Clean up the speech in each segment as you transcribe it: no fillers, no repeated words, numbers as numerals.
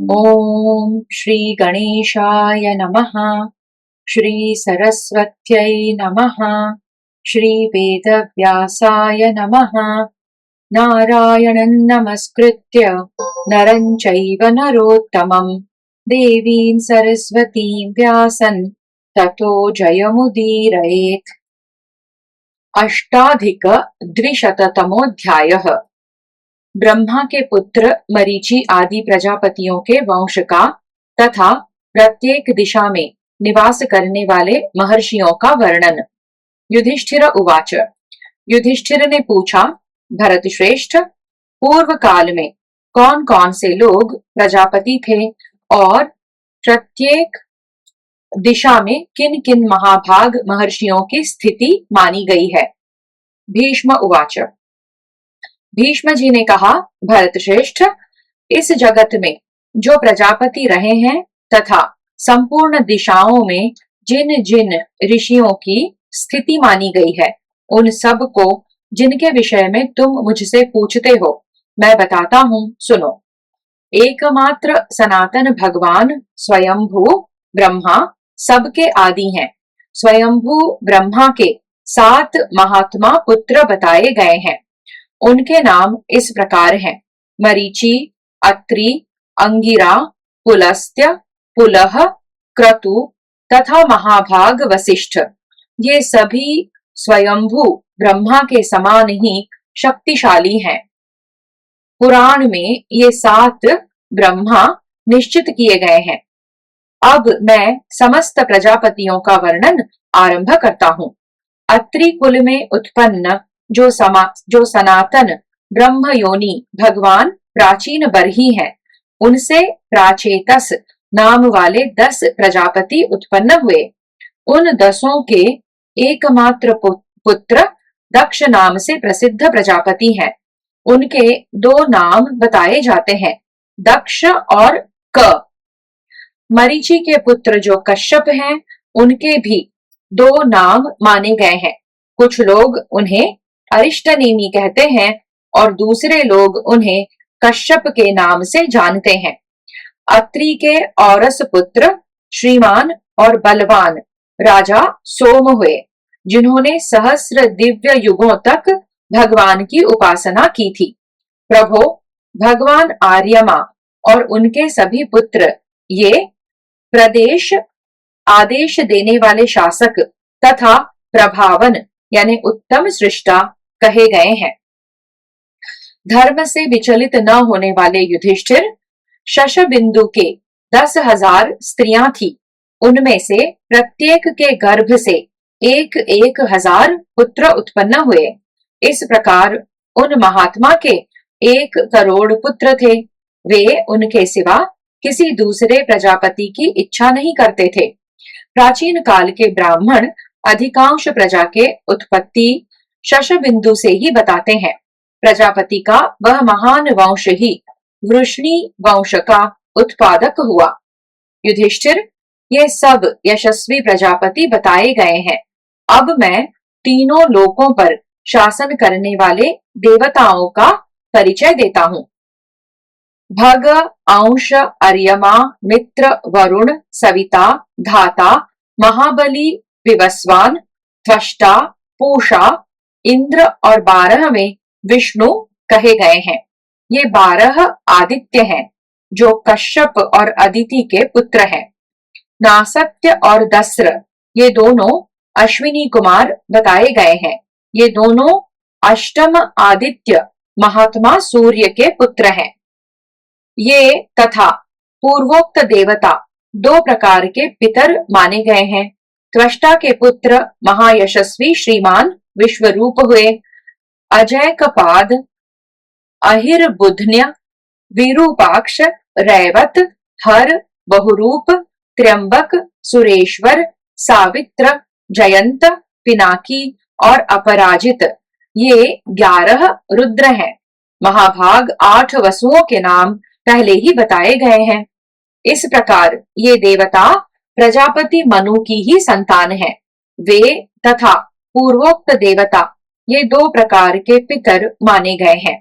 ॐ श्री गणेशाय नमः। श्री सरस्वत्यै नमः। श्री वेदव्यासाय नमः। नारायणं नमस्कृत्य नरं चैव नरोत्तमं देवीं सरस्वतीं व्यासं ततो जयमुदीरयेत्। अष्टाधिक द्विशततमोऽध्यायः। ब्रह्मा के पुत्र मरीचि आदि प्रजापतियों के वंश का तथा प्रत्येक दिशा में निवास करने वाले महर्षियों का वर्णन। युधिष्ठिर उवाच। युधिष्ठिर ने पूछा, भरत श्रेष्ठ, पूर्व काल में कौन कौन से लोग प्रजापति थे और प्रत्येक दिशा में किन किन महाभाग महर्षियों की स्थिति मानी गई है। भीष्म उवाच। भीष्म जी ने कहा, भरत श्रेष्ठ, इस जगत में जो प्रजापति रहे हैं तथा संपूर्ण दिशाओं में जिन जिन ऋषियों की स्थिति मानी गई है, उन सब को जिनके विषय में तुम मुझसे पूछते हो मैं बताता हूँ, सुनो। एकमात्र सनातन भगवान स्वयंभू ब्रह्मा सबके आदि हैं। स्वयंभू ब्रह्मा के 7 महात्मा पुत्र बताए गए हैं। उनके नाम इस प्रकार हैं: मरीचि, अत्रि, अंगिरा, पुलस्त्य, पुलह, क्रतु तथा महाभाग वशिष्ठ। ये सभी स्वयंभू ब्रह्मा के समान ही शक्तिशाली हैं। पुराण में ये 7 ब्रह्मा निश्चित किए गए हैं। अब मैं समस्त प्रजापतियों का वर्णन आरंभ करता हूँ। अत्रि कुल में उत्पन्न जो सनातन ब्रह्म योनि भगवान प्राचीन बरही हैं, उनसे प्राचेतस नाम वाले 10 प्रजापति उत्पन्न हुए। उन 10 के एकमात्र पुत्र दक्ष नाम से प्रसिद्ध प्रजापति हैं। उनके 2 नाम बताए जाते हैं, दक्ष और क। मरीचि के पुत्र जो कश्यप हैं, उनके भी 2 नाम माने गए हैं। कुछ लोग उन्हें अरिष्टनेमि कहते हैं और दूसरे लोग उन्हें कश्यप के नाम से जानते हैं। अत्रि के औरस पुत्र श्रीमान और बलवान राजा सोम हुए, जिन्होंने सहस्र दिव्य युगों तक भगवान की उपासना की थी। प्रभो, भगवान आर्यमा और उनके सभी पुत्र ये प्रदेश आदेश देने वाले शासक तथा प्रभावन यानी उत्तम सृष्टा कहे गए हैं। धर्म से विचलित न होने वाले युधिष्ठिर, शशबिंदु के 10,000 स्त्रियां थी। उनमें से प्रत्येक के गर्भ से 1,000 पुत्र उत्पन्न हुए। इस प्रकार उन महात्मा के 1 करोड़ पुत्र थे। वे उनके सिवा किसी दूसरे प्रजापति की इच्छा नहीं करते थे। प्राचीन काल के ब्राह्मण अधिकांश प्रजा के उत्पत्ति शशबिंदु से ही बताते हैं। प्रजापति का वह महान वंश ही वृष्णि वंश का उत्पादक हुआ। युधिष्ठिर, ये सब यशस्वी प्रजापति बताए गए हैं। अब मैं तीनों लोकों पर शासन करने वाले देवताओं का परिचय देता हूँ। भग, अंश, अर्यमा, मित्र, वरुण, सविता, धाता, महाबली, विवस्वान, त्वष्टा, पूषा, इंद्र और 12वें विष्णु कहे गए हैं। ये 12 आदित्य हैं, जो कश्यप और अदिति के पुत्र हैं। नासत्य और दस्र ये दोनों अश्विनी कुमार बताए गए हैं। ये दोनों अष्टम आदित्य महात्मा सूर्य के पुत्र हैं। ये तथा पूर्वोक्त देवता 2 प्रकार के पितर माने गए हैं। त्वष्टा के पुत्र महायशस्वी श्रीमान विश्वरूप हुए। अजय कपाद, अहिर्बुध्न्य, विरूपाक्ष, रैवत, हर, बहुरूप, त्र्यंबक, सुरेश्वर, सावित्र, जयंत, पिनाकी और अपराजित ये 11 रुद्र हैं। महाभाग 8 वसुओं के नाम पहले ही बताए गए हैं। इस प्रकार ये देवता प्रजापति मनु की ही संतान हैं। वे तथा पूर्वोक्त देवता ये 2 प्रकार के पितर माने गए हैं।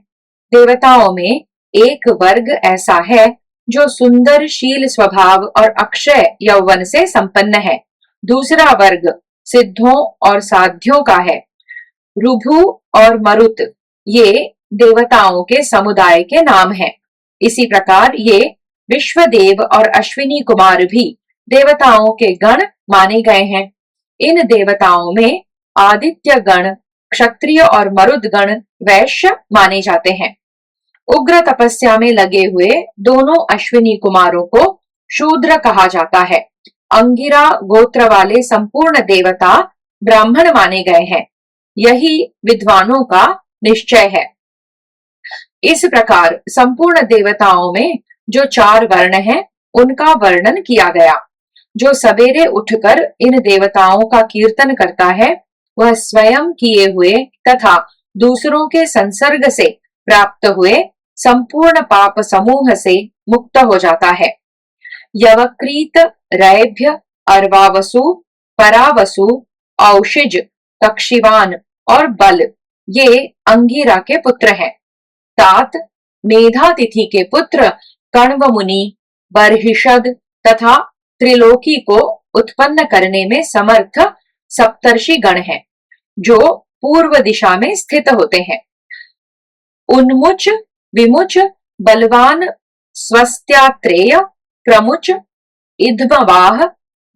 देवताओं में एक वर्ग ऐसा है जो सुंदर शील स्वभाव और अक्षय यौवन से संपन्न है। दूसरा वर्ग सिद्धों और साध्यों का है। रुभु और मरुत ये देवताओं के समुदाय के नाम हैं। इसी प्रकार ये विश्वदेव और अश्विनी कुमार भी देवताओं के गण माने गए हैं। इन देवताओं में आदित्य गण, क्षत्रिय और मरुद गण वैश्य माने जाते हैं। उग्र तपस्या में लगे हुए दोनों अश्विनी कुमारों को शूद्र कहा जाता है। अंगिरा गोत्र वाले संपूर्ण देवता ब्राह्मण माने गए हैं। यही विद्वानों का निश्चय है। इस प्रकार संपूर्ण देवताओं में जो 4 वर्ण हैं, उनका वर्णन किया गया। जो सवेरे उठकर इन देवताओं का कीर्तन करता है, वह स्वयं किए हुए तथा दूसरों के संसर्ग से प्राप्त हुए संपूर्ण पाप समूह से मुक्त हो जाता है। यवक्रीत, रैभ्य, अर्वावसु, परावसु, औशिज, तक्षिवान और बल ये अंगिरा के पुत्र हैं। तात मेधातिथि के पुत्र कण्व मुनि, बर्हिषद तथा त्रिलोकी को उत्पन्न करने में समर्थ सप्तर्षि गण हैं, जो पूर्व दिशा में स्थित होते हैं। उन्मुच, विमुच, बलवान, स्वस्त्यात्रेय, प्रमुच, इध्मवाह,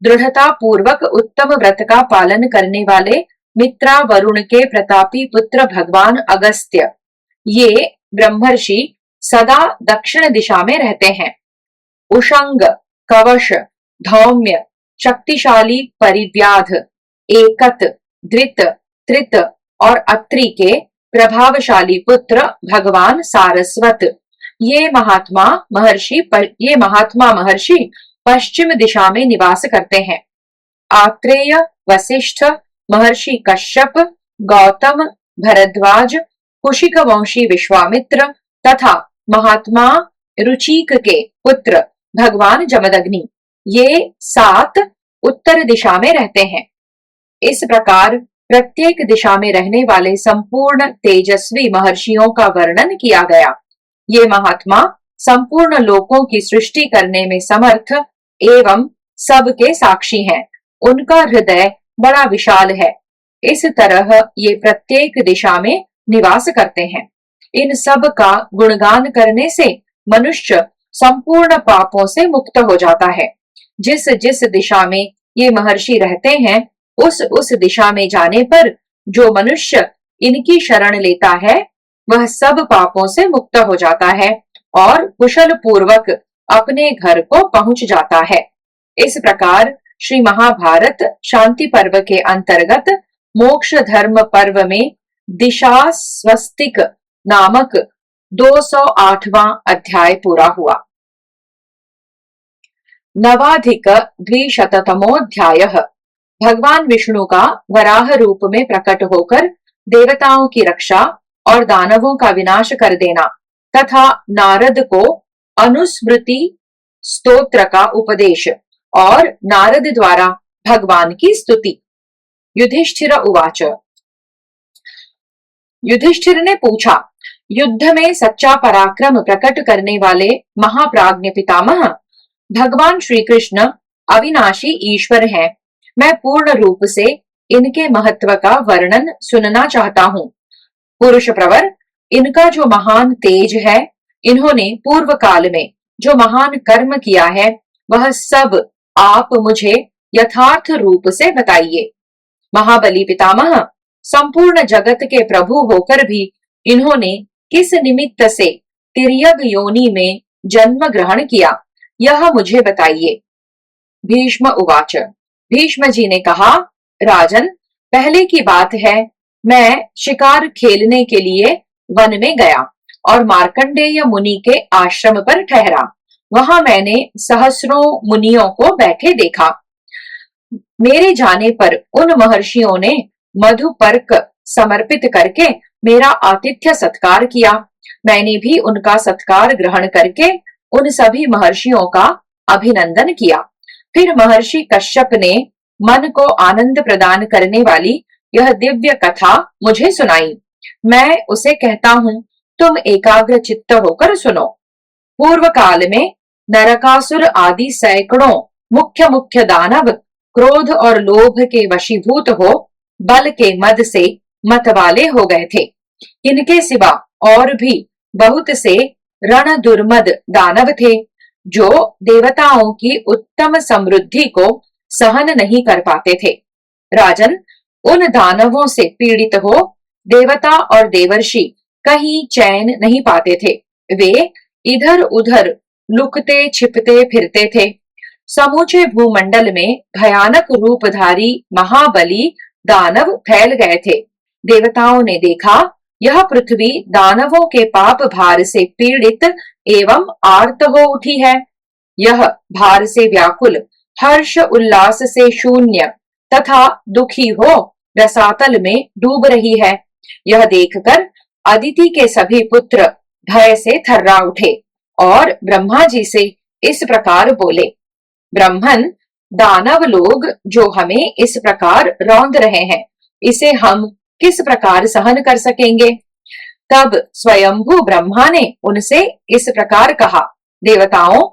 दृढ़ता पूर्वक उत्तम व्रत का पालन करने वाले मित्रा वरुण के प्रतापी पुत्र भगवान अगस्त्य, ये ब्रह्मर्षि सदा दक्षिण दिशा में रहते हैं। उषंग, कवश, धौम्य, शक्तिशाली परिव्याध, एकत, धृत, त्रित और अत्रि के प्रभावशाली पुत्र भगवान सारस्वत, ये महात्मा महर्षि पश्चिम दिशा में निवास करते हैं। आत्रेय, वशिष्ठ, महर्षि कश्यप, गौतम, भरद्वाज, कुशिक वंशी विश्वामित्र तथा महात्मा रुचिक के पुत्र भगवान जमदग्नि, ये 7 उत्तर दिशा में रहते हैं। इस प्रकार प्रत्येक दिशा में रहने वाले संपूर्ण तेजस्वी महर्षियों का वर्णन किया गया। ये महात्मा संपूर्ण लोकों की सृष्टि करने में समर्थ एवं सबके साक्षी हैं। उनका हृदय बड़ा विशाल है। इस तरह ये प्रत्येक दिशा में निवास करते हैं। इन सब का गुणगान करने से मनुष्य संपूर्ण पापों से मुक्त हो जाता है। जिस जिस दिशा में ये महर्षि रहते हैं, उस दिशा में जाने पर जो मनुष्य इनकी शरण लेता है, वह सब पापों से मुक्त हो जाता है और कुशल पूर्वक अपने घर को पहुंच जाता है। इस प्रकार श्री महाभारत शांति पर्व के अंतर्गत मोक्ष धर्म पर्व में दिशा स्वस्तिक नामक 208वां अध्याय पूरा हुआ। नवाधिक द्विशततमोऽध्यायः। भगवान विष्णु का वराह रूप में प्रकट होकर देवताओं की रक्षा और दानवों का विनाश कर देना तथा नारद को अनुस्मृति स्तोत्र का उपदेश और नारद द्वारा भगवान की स्तुति। युधिष्ठिर उवाच। युधिष्ठिर ने पूछा, युद्ध में सच्चा पराक्रम प्रकट करने वाले महाप्राज्ञ पितामह भगवान श्री कृष्ण अविनाशी ईश्वर हैं। मैं पूर्ण रूप से इनके महत्व का वर्णन सुनना चाहता हूँ। पुरुष प्रवर, इनका जो महान तेज है, इन्होंने पूर्व काल में जो महान कर्म किया है, वह सब आप मुझे यथार्थ रूप से बताइए। महाबली पितामह, संपूर्ण जगत के प्रभु होकर भी इन्होंने किस निमित्त से तिर्यक योनि में जन्म ग्रहण किया, यह मुझे बताइए। भीष्म उवाच। भीष्म जी ने कहा, राजन, पहले की बात है, मैं शिकार खेलने के लिए वन में गया और मार्कंडेय मुनि के आश्रम पर ठहरा। वहां मैंने सहस्रों मुनियों को बैठे देखा। मेरे जाने पर उन महर्षियों ने मधुपर्क समर्पित करके मेरा आतिथ्य सत्कार किया। मैंने भी उनका सत्कार ग्रहण करके उन सभी महर्षियों का अभिनंदन किया। फिर महर्षि कश्यप ने मन को आनंद प्रदान करने वाली यह दिव्य कथा मुझे सुनाई। मैं उसे कहता हूँ, तुम एकाग्र चित्त होकर सुनो। पूर्व काल में नरकासुर आदि सैकड़ों मुख्य मुख्य दानव क्रोध और लोभ के वशीभूत हो बल के मद से मतवाले हो गए थे। इनके सिवा और भी बहुत से रण दुर्मद दानव थे जो देवताओं की उत्तम समृद्धि को सहन नहीं कर पाते थे। राजन, उन दानवों से पीड़ित हो देवता और देवर्षि कहीं चैन नहीं पाते थे। वे इधर उधर लुकते छिपते फिरते थे। समूचे भूमंडल में भयानक रूपधारी महाबली दानव फैल गए थे। देवताओं ने देखा यह पृथ्वी दानवों के पाप भार से पीड़ित एवं आर्त हो उठी है। यह भार से व्याकुल, हर्ष उल्लास से शून्य तथा दुखी हो रसातल में डूब रही है। यह देखकर अदिति के सभी पुत्र भय से थर्रा उठे और ब्रह्मा जी से इस प्रकार बोले, ब्रह्मन, दानव लोग जो हमें इस प्रकार रौंद रहे हैं, इसे हम किस प्रकार सहन कर सकेंगे। तब स्वयंभू ब्रह्मा ने उनसे इस प्रकार कहा, देवताओं,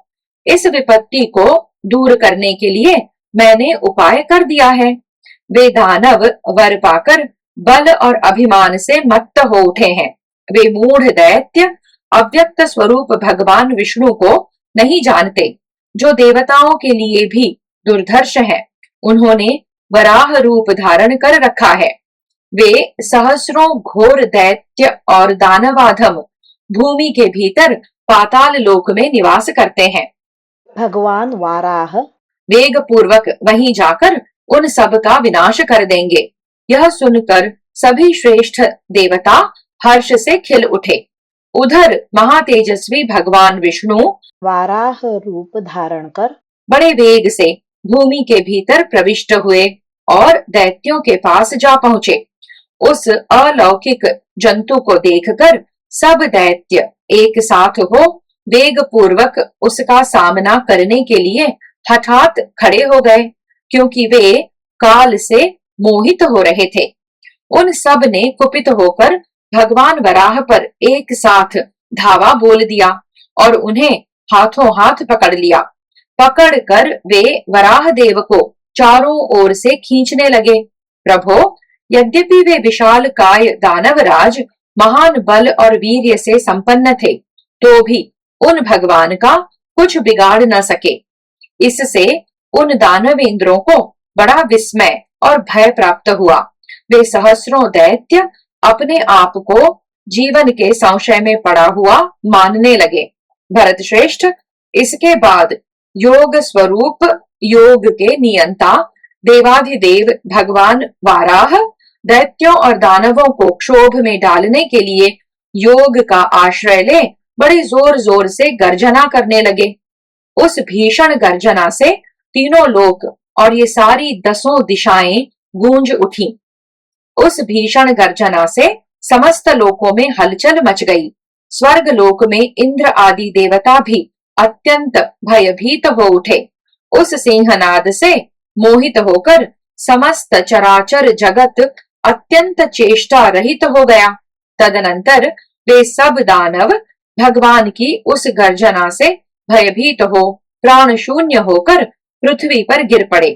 इस विपत्ति को दूर करने के लिए मैंने उपाय कर दिया है। वे दानव वर पाकर बल और अभिमान से मत्त हो उठे हैं। वे मूढ़ दैत्य अव्यक्त स्वरूप भगवान विष्णु को नहीं जानते, जो देवताओं के लिए भी दुर्धर्ष हैं। उन्होंने वराह रूप धारण कर रखा है। वे सहस्रों घोर दैत्य और दानवाधम भूमि के भीतर पाताल लोक में निवास करते हैं। भगवान वाराह वेग पूर्वक वहीं जाकर उन सब का विनाश कर देंगे। यह सुनकर सभी श्रेष्ठ देवता हर्ष से खिल उठे। उधर महातेजस्वी भगवान विष्णु वाराह रूप धारण कर बड़े वेग से भूमि के भीतर प्रविष्ट हुए और दैत्यों के पास जा पहुंचे। उस अलौकिक जंतु को देखकर सब दैत्य एक साथ हो वेग पूर्वक उसका सामना करने के लिए हठात खड़े हो गए, क्योंकि वे काल से मोहित हो रहे थे। उन सब ने कुपित होकर भगवान वराह पर एक साथ धावा बोल दिया और उन्हें हाथों हाथ पकड़ लिया। पकड़कर वे वराह देव को चारों ओर से खींचने लगे। प्रभो, यद्यपि वे विशाल काय दानवराज महान बल और वीर्य से संपन्न थे, तो भी उन भगवान का कुछ बिगाड़ न सके। इससे उन दानवेंद्रों को बड़ा विस्मय और भय प्राप्त हुआ। वे सहस्रों दैत्य अपने आप को जीवन के संशय में पड़ा हुआ मानने लगे। भरत श्रेष्ठ, इसके बाद योग स्वरूप योग के नियंता देवाधिदेव भगवान वाराह दैत्यों और दानवों को क्षोभ में डालने के लिए योग का आश्रय ले बड़े जोर जोर से गर्जना करने लगे। उस भीषण गर्जना से तीनों लोक और ये सारी 10 दिशाएं गूंज उठी। उस भीषण गर्जना से समस्त लोकों में हलचल मच गई। स्वर्ग लोक में इंद्र आदि देवता भी अत्यंत भयभीत हो उठे। उस सिंहनाद से मोहित होकर समस्त चराचर जगत अत्यंत चेष्टा रहित हो गया। तदनंतर वे सब दानव भगवान की उस गर्जना से भयभीत हो प्राण शून्य होकर पृथ्वी पर गिर पड़े।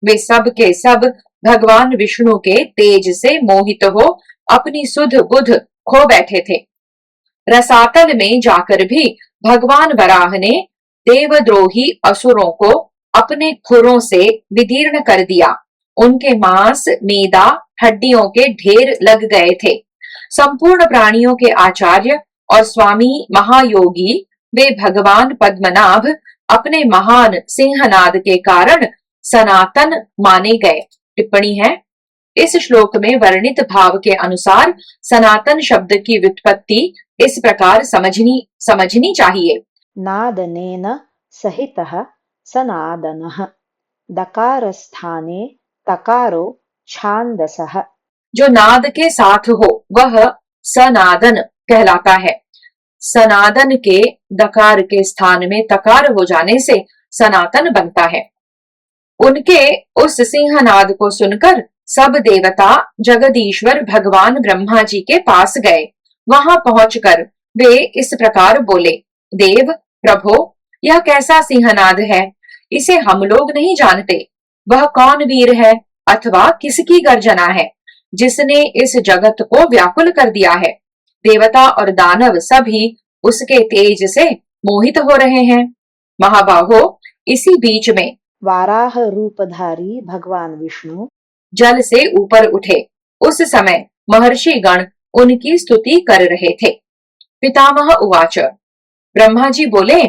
वे सब के सब भगवान विष्णु के तेज से मोहित हो अपनी सुध बुध खो बैठे थे। रसातल में जाकर भी भगवान वराह ने देवद्रोही असुरों को अपने खुरों से विदीर्ण कर दिया। उनके मांस, मेदा, हड्डियों के ढेर लग गए थे। संपूर्ण प्राणियों के आचार्य और स्वामी महायोगी वे भगवान पद्मनाभ अपने महान सिंहनाद के कारण सनातन माने गए। टिप्पणी है, इस श्लोक में वर्णित भाव के अनुसार सनातन शब्द की व्युत्पत्ति इस प्रकार समझनी चाहिए। नादनेन सहितः सनादनः दकार स्थाने तकारो छांदसः। जो नाद के साथ हो वह सनादन कहलाता है। सनादन के दकार के स्थान में तकार हो जाने से सनातन बनता है। उनके उस सिंहनाद को सुनकर सब देवता जगदीश्वर भगवान ब्रह्मा जी के पास गए। वहां पहुंचकर वे इस प्रकार बोले, देव प्रभो, यह कैसा सिंहनाद है, इसे हम लोग नहीं जानते। वह कौन वीर है अथवा किसकी गर्जना है जिसने इस जगत को व्याकुल कर दिया है। देवता और दानव सभी उसके तेज से मोहित हो रहे हैं। महाबाहो, इसी बीच में वाराह रूपधारी भगवान विष्णु जल से ऊपर उठे। उस समय महर्षि गण उनकी स्तुति कर रहे थे। पितामह उवाच। ब्रह्मा जी बोले,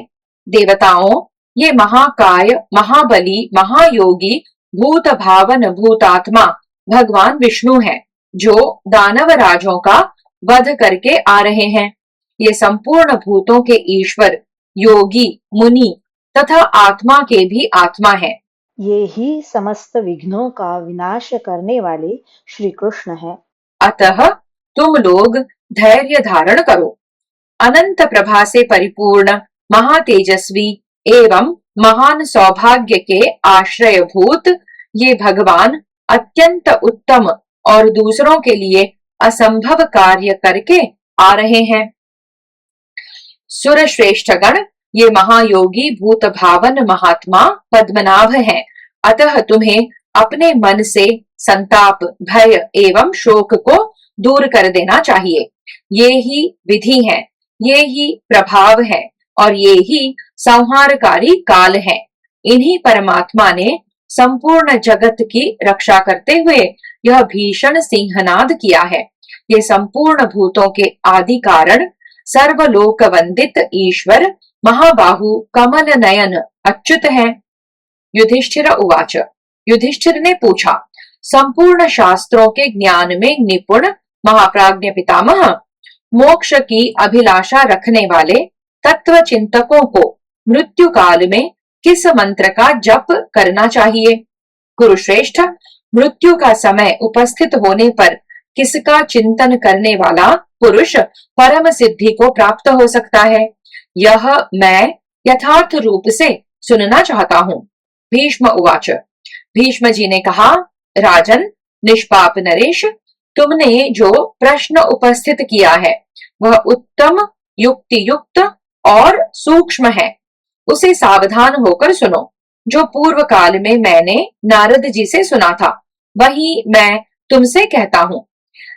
देवताओं, ये महाकाय, महाबली, महायोगी, भूत भावन भूतात्मा भगवान विष्णु हैं, जो दानव राजों का वध करके आ रहे हैं। ये संपूर्ण भूतों के ईश्वर, योगी, मुनि तथा आत्मा के भी आत्मा हैं। ये ही समस्त विघ्नों का विनाश करने वाले श्री कृष्ण है। अतः तुम लोग धैर्य धारण करो। अनंत प्रभा से परिपूर्ण, महातेजस्वी एवं महान सौभाग्य के आश्रयभूत ये भगवान अत्यंत उत्तम और दूसरों के लिए असंभव कार्य करके आ रहे हैं। सुर श्रेष्ठ गण, ये महायोगी भूत भावन महात्मा पद्मनाभ हैं। अतः तुम्हें अपने मन से संताप, भय एवं शोक को दूर कर देना चाहिए। ये ही विधि है, ये ही प्रभाव है और ये ही संहारकारी काल है। इन्हीं परमात्मा ने संपूर्ण जगत की रक्षा करते हुए यह भीषण सिंहनाद किया है। ये संपूर्ण भूतों के आदि कारण, सर्वलोक वंदित ईश्वर, महाबाहु कमल नयन अच्युत है। युधिष्ठिर उवाच। युधिष्ठिर ने पूछा, संपूर्ण शास्त्रों के ज्ञान में निपुण महाप्राज्ञ पितामह, मोक्ष की अभिलाषा रखने वाले तत्व चिंतकों को मृत्यु काल में किस मंत्र का जप करना चाहिए? कुरुश्रेष्ठ, मृत्यु का समय उपस्थित होने पर किसका चिंतन करने वाला पुरुष परम सिद्धि को प्राप्त हो सकता है, यह मैं यथार्थ रूप से सुनना चाहता हूँ। भीष्म उवाच। भीष्म जी ने कहा, राजन, निष्पाप नरेश, तुमने जो प्रश्न उपस्थित किया है वह उत्तम, युक्ति युक्त और सूक्ष्म है। उसे सावधान होकर सुनो। जो पूर्व काल में मैंने नारद जी से सुना था वही मैं तुमसे कहता हूँ।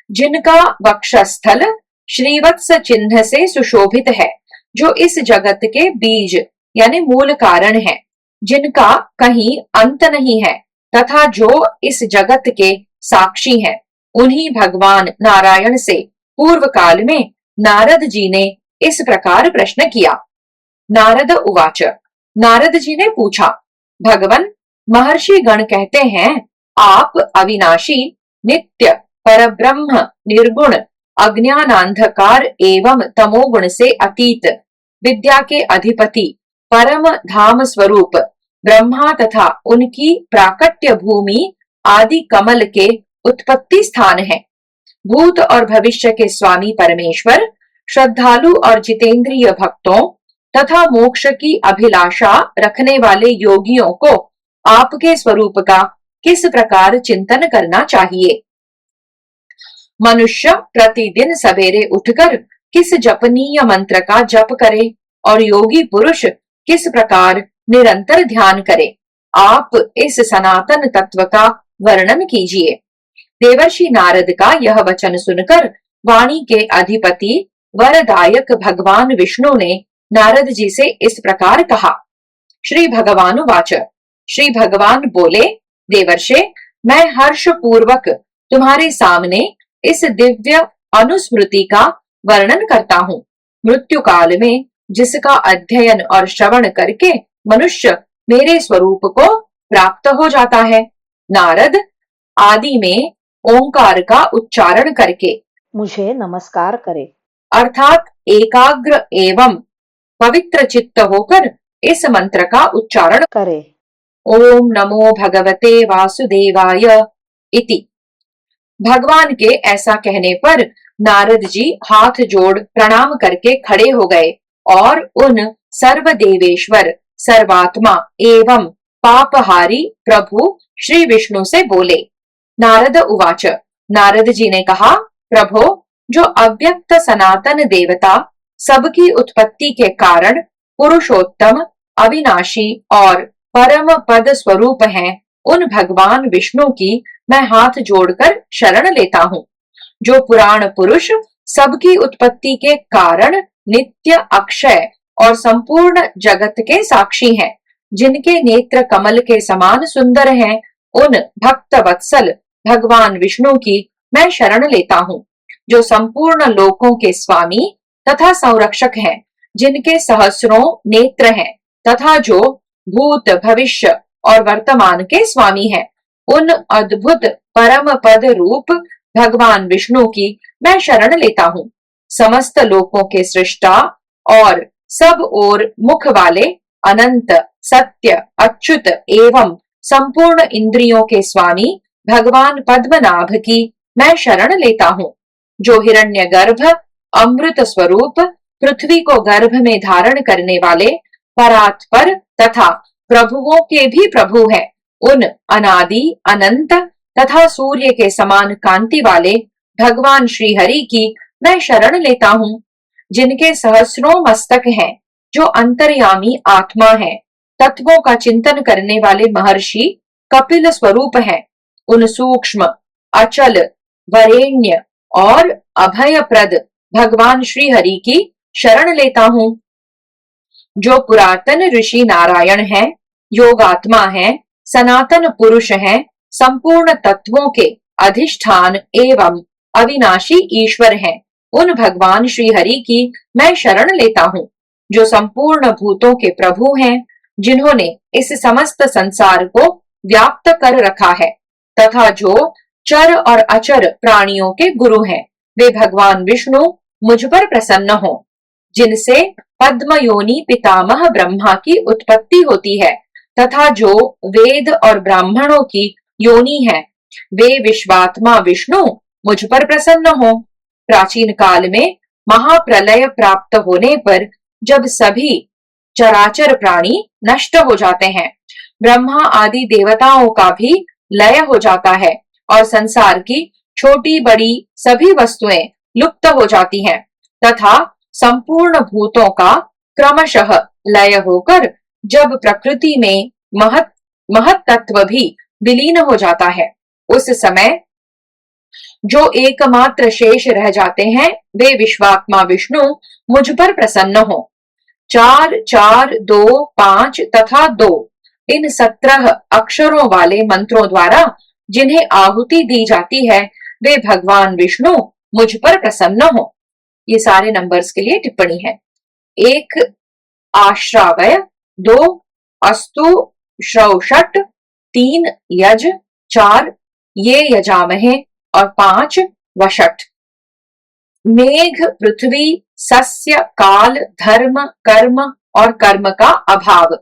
जिनका वक्षस्थल श्रीवत्स चिन्ह से सुशोभित है, जो इस जगत के बीज यानी मूल कारण है, जिनका कहीं अंत नहीं है तथा जो इस जगत के साक्षी हैं, उन्हीं भगवान नारायण से पूर्व काल में नारद जी ने इस प्रकार प्रश्न किया। नारद उवाच। नारद जी ने पूछा, भगवन, महर्षि गण कहते हैं आप अविनाशी, नित्य, परब्रह्म, निर्गुण, अज्ञानांधकार एवं तमोगुण से अतीत, विद्या के अधिपति, परम धाम स्वरूप ब्रह्मा तथा उनकी प्राकट्य भूमि आदि कमल के उत्पत्ति स्थान है। भूत और भविष्य के स्वामी परमेश्वर, श्रद्धालु और जितेंद्रिय भक्तों तथा मोक्ष की अभिलाषा रखने वाले योगियों को आपके स्वरूप का किस प्रकार चिंतन करना चाहिए? मनुष्य प्रतिदिन सवेरे उठकर किस जपनीय मंत्र का जप करे और योगी पुरुष किस प्रकार निरंतर ध्यान करे, आप इस सनातन तत्व का वर्णन कीजिए। देवर्षि नारद का यह वचन सुनकर वाणी के अधिपति वरदायक भगवान विष्णु ने नारद जी से इस प्रकार कहा। श्री भगवान वाच। श्री भगवान बोले, देवर्षे, मैं हर्ष पूर्वक तुम्हारे सामने इस दिव्य अनुस्मृति का वर्णन करता हूँ। मृत्यु काल में जिसका अध्ययन और श्रवण करके मनुष्य मेरे स्वरूप को प्राप्त हो जाता है। नारद, आदि में ओंकार का उच्चारण करके मुझे नमस्कार करे, अर्थात एकाग्र एवं पवित्र चित्त होकर इस मंत्र का उच्चारण करे। ओम नमो भगवते वासुदेवाय इति। भगवान के ऐसा कहने पर नारद जी हाथ जोड़ प्रणाम करके खड़े हो गए और उन सर्वदेवेश्वर, सर्वात्मा एवं पापहारी प्रभु श्री विष्णु से बोले। नारद उवाच। नारद जी ने कहा, प्रभो, जो अव्यक्त सनातन देवता, सबकी उत्पत्ति के कारण, पुरुषोत्तम, अविनाशी और परम पद स्वरूप हैं, उन भगवान विष्णु की मैं हाथ जोड़कर शरण लेता हूँ। जो पुराण पुरुष सबकी उत्पत्ति के कारण, नित्य, अक्षय और संपूर्ण जगत के साक्षी हैं, जिनके नेत्र कमल के समान सुंदर हैं, उन भक्त वत्सल भगवान विष्णु की मैं शरण लेता हूँ। जो संपूर्ण लोकों के स्वामी तथा संरक्षक हैं, जिनके सहस्रों नेत्र हैं तथा जो भूत, भविष्य और वर्तमान के स्वामी हैं, उन अद्भुत परम पद रूप भगवान विष्णु की मैं शरण लेता हूँ। समस्त लोकों के सृष्टा और सब ओर मुख वाले अनंत, सत्य, अच्युत एवं संपूर्ण इंद्रियों के स्वामी भगवान पद्मनाभ की मैं शरण लेता हूँ। जो हिरण्यगर्भ, अमृत स्वरूप, पृथ्वी को गर्भ में धारण करने वाले परात्पर तथा प्रभुओं के भी प्रभु हैं, उन अनादि, अनंत तथा सूर्य के समान कांति वाले भगवान श्री हरि की मैं शरण लेता हूँ। जिनके सहस्रों मस्तक हैं, जो अंतर्यामी आत्मा है, तत्वों का चिंतन करने वाले महर्षि कपिल स्वरूप हैं, उन सूक्ष्म, अचल, वरेण्य और अभयप्रद भगवान श्री हरि की शरण लेता हूँ। जो पुरातन ऋषि नारायण हैं, योगात्मा हैं, सनातन पुरुष हैं, संपूर्ण तत्वों के अधिष्ठान एवं अविनाशी ईश्वर हैं, उन भगवान श्री हरि की मैं शरण लेता हूँ। जो संपूर्ण भूतों के प्रभु हैं, जिन्होंने इस समस्त संसार को व्याप्त कर रखा है तथा जो चर और अचर प्राणियों के गुरु हैं, वे भगवान विष्णु मुझ पर प्रसन्न हो। जिनसे पद्मयोनि पितामह ब्रह्मा की उत्पत्ति होती है तथा जो वेद और ब्राह्मणों की योनि है, वे विश्वात्मा विष्णु मुझ पर प्रसन्न हो। प्राचीन काल में महाप्रलय प्राप्त होने पर जब सभी चराचर प्राणी नष्ट हो जाते हैं, ब्रह्मा आदि देवताओं का भी लय हो जाता है और संसार की छोटी बड़ी सभी वस्तुएं लुप्त हो जाती हैं तथा संपूर्ण भूतों का क्रमशः लय होकर जब प्रकृति में महत तत्व भी विलीन हो जाता है, उस समय जो एकमात्र शेष रह जाते हैं, वे विश्वात्मा विष्णु मुझ पर प्रसन्न हो। 4, 4, 2, 5 तथा 2 इन 17 अक्षरों वाले मंत्रों द्वारा जिन्हें आहुति दी जाती है, वे भगवान विष्णु मुझ पर प्रसन्न हो। ये सारे नंबर्स के लिए टिप्पणी है। 1 आश्रावय, 2 अस्तु श्रौषट, 3 यज, 4 ये यजामहे और 5 वषट। मेघ, पृथ्वी, सस्य, काल, धर्म, कर्म और कर्म का अभाव,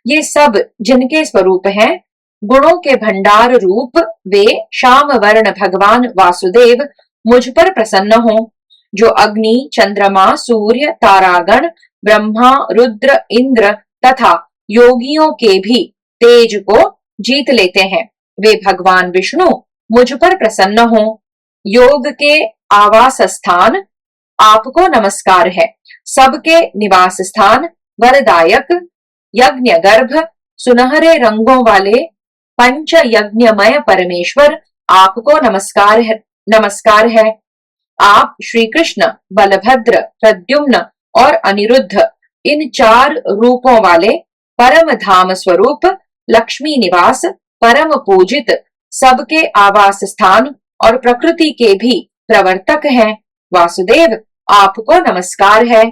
ये सब जिनके स्वरूप हैं, गुणों के भंडार रूप वे श्याम वर्ण भगवान वासुदेव मुझ पर प्रसन्न हो। जो अग्नि, चंद्रमा, सूर्य, तारागण, ब्रह्मा, रुद्र, इंद्र तथा योगियों के भी तेज को जीत लेते हैं, वे भगवान विष्णु मुझ पर प्रसन्न हो। योग के आवास स्थान आपको नमस्कार है। सबके निवास स्थान वरदायक, यज्ञ गर्भ, सुनहरे रंगों वाले पंच यज्ञमय परमेश्वर आपको नमस्कार है। आप श्री कृष्ण, बलभद्र, प्रद्युम्न और अनिरुद्ध इन 4 रूपों वाले परम धाम स्वरूप, लक्ष्मी निवास, परम पूजित, सबके आवास स्थान और प्रकृति के भी प्रवर्तक हैं। वासुदेव आपको नमस्कार है।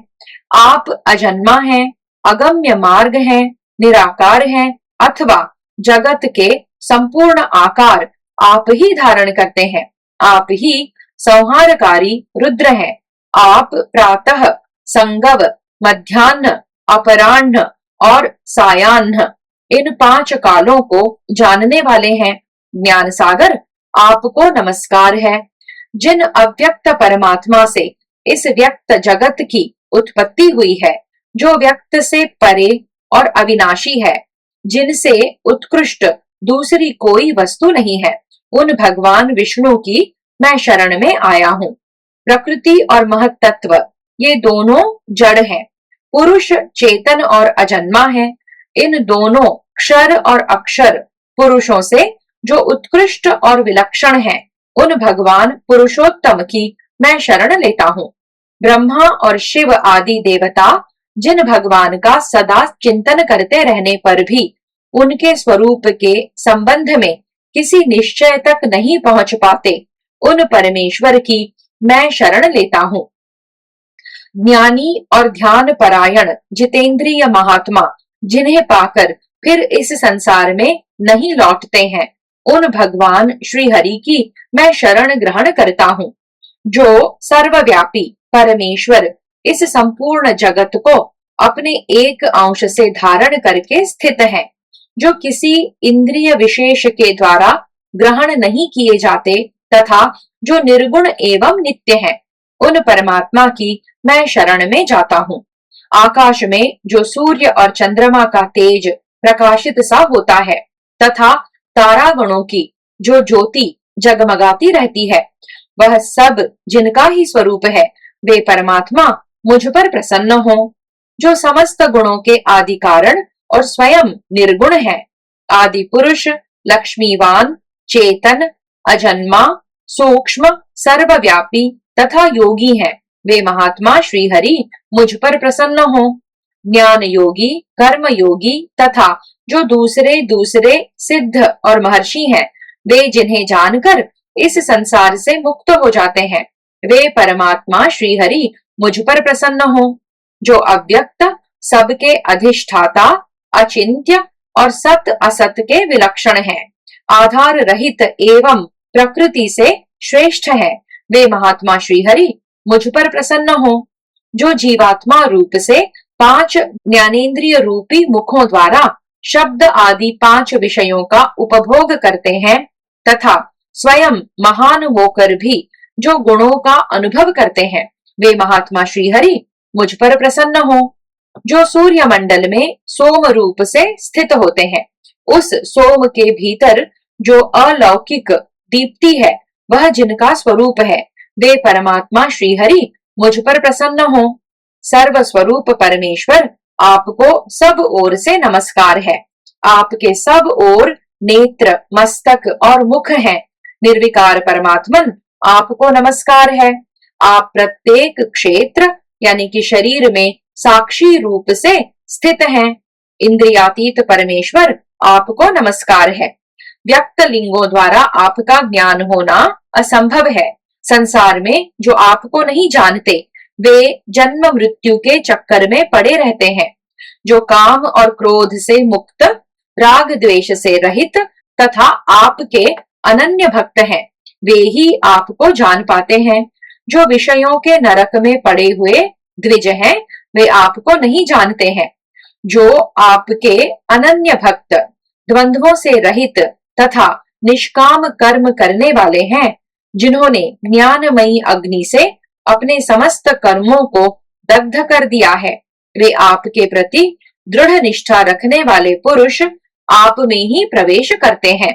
आप अजन्मा हैं, अगम्य मार्ग हैं, निराकार हैं अथवा जगत के संपूर्ण आकार आप ही धारण करते हैं। आप ही संहारकारी रुद्र हैं। आप प्रातः, संगव, मध्याह्न, अपराह्न और सायाह्न इन 5 कालों को जानने वाले हैं। ज्ञान सागर आपको नमस्कार है। जिन अव्यक्त परमात्मा से इस व्यक्त जगत की उत्पत्ति हुई है, जो व्यक्त से परे और अविनाशी है, जिनसे उत्कृष्ट दूसरी कोई वस्तु नहीं है, उन भगवान विष्णु की मैं शरण में आया हूँ। प्रकृति और महत्तत्व ये दोनों जड़ हैं। पुरुष चेतन और अजन्मा है, इन दोनों क्षर और अक्षर पुरुषों से जो उत्कृष्ट और विलक्षण हैं, उन भगवान पुरुषोत्तम की मैं शरण लेता हूँ। ब्रह्मा और शिव आदि देवता जिन भगवान का सदा चिंतन करते रहने पर भी उनके स्वरूप के संबंध में किसी निश्चय तक नहीं पहुंच पाते, उन परमेश्वर की मैं शरण लेता हूँ। ज्ञानी और ध्यान परायण जितेंद्रिय महात्मा जिन्हें पाकर फिर इस संसार में नहीं लौटते हैं, उन भगवान श्री हरि की मैं शरण ग्रहण करता हूँ। जो सर्वव्यापी परमेश्वर इस संपूर्ण जगत को अपने एक अंश से धारण करके स्थित है, जो किसी इंद्रिय विशेष के द्वारा ग्रहण नहीं किए जाते तथा जो निर्गुण एवं नित्य है, उन परमात्मा की मैं शरण में जाता हूँ। आकाश में जो सूर्य और चंद्रमा का तेज प्रकाशित सा होता है तथा तारागणों की जो ज्योति जगमगाती रहती है, वह सब जिनका ही स्वरूप है, वे परमात्मा मुझ पर प्रसन्न हो। जो समस्त गुणों के आदि कारण और स्वयं निर्गुण है, आदि पुरुष, लक्ष्मीवान, चेतन, अजन्मा, सूक्ष्म, सर्वव्यापी तथा योगी हैं, वे महात्मा श्री हरि मुझ पर प्रसन्न हो। ज्ञान योगी, कर्म योगी तथा जो दूसरे दूसरे सिद्ध और महर्षि हैं, वे जिन्हें जानकर इस संसार से मुक्त हो जाते हैं, वे परमात्मा श्री हरि मुझ पर प्रसन्न हो। जो अव्यक्त, सबके अधिष्ठाता, अचिंत्य और सत असत के विलक्षण हैं, आधार रहित एवं प्रकृति से श्रेष्ठ है, वे महात्मा श्री हरि मुझ पर प्रसन्न हो। जो जीवात्मा रूप से 5 ज्ञानेन्द्रिय रूपी मुखों द्वारा शब्द आदि 5 विषयों का उपभोग करते हैं तथा स्वयं महान होकर भी जो गुणों का अनुभव करते हैं, वे महात्मा श्री हरि मुझ पर प्रसन्न हो। जो सूर्य मंडल में सोम रूप से स्थित होते हैं, उस सोम के भीतर जो अलौकिक दीप्ति है, वह जिनका स्वरूप है, वे परमात्मा श्री हरि मुझ पर प्रसन्न हो। सर्व स्वरूप परमेश्वर, आपको सब ओर से नमस्कार है। आपके सब ओर नेत्र, मस्तक और मुख हैं। निर्विकार परमात्मन, आपको नमस्कार है। आप प्रत्येक क्षेत्र यानी कि शरीर में साक्षी रूप से स्थित हैं। इंद्रियातीत परमेश्वर, आपको नमस्कार है। व्यक्त लिंगों द्वारा आपका ज्ञान होना असंभव है। संसार में जो आपको नहीं जानते, वे जन्म मृत्यु के चक्कर में पड़े रहते हैं। जो काम और क्रोध से मुक्त, राग द्वेष से रहित तथा आपके अनन्य भक्त हैं, वे ही आपको जान पाते हैं। जो विषयों के नरक में पड़े हुए द्विज हैं, वे आपको नहीं जानते हैं। जो आपके अनन्य भक्त, द्वंद्वों से रहित तथा निष्काम कर्म करने वाले हैं, जिन्होंने ज्ञानमयी अग्नि से अपने समस्त कर्मों को दग्ध कर दिया है, वे आपके प्रति दृढ़ निष्ठा रखने वाले पुरुष आप में ही प्रवेश करते हैं।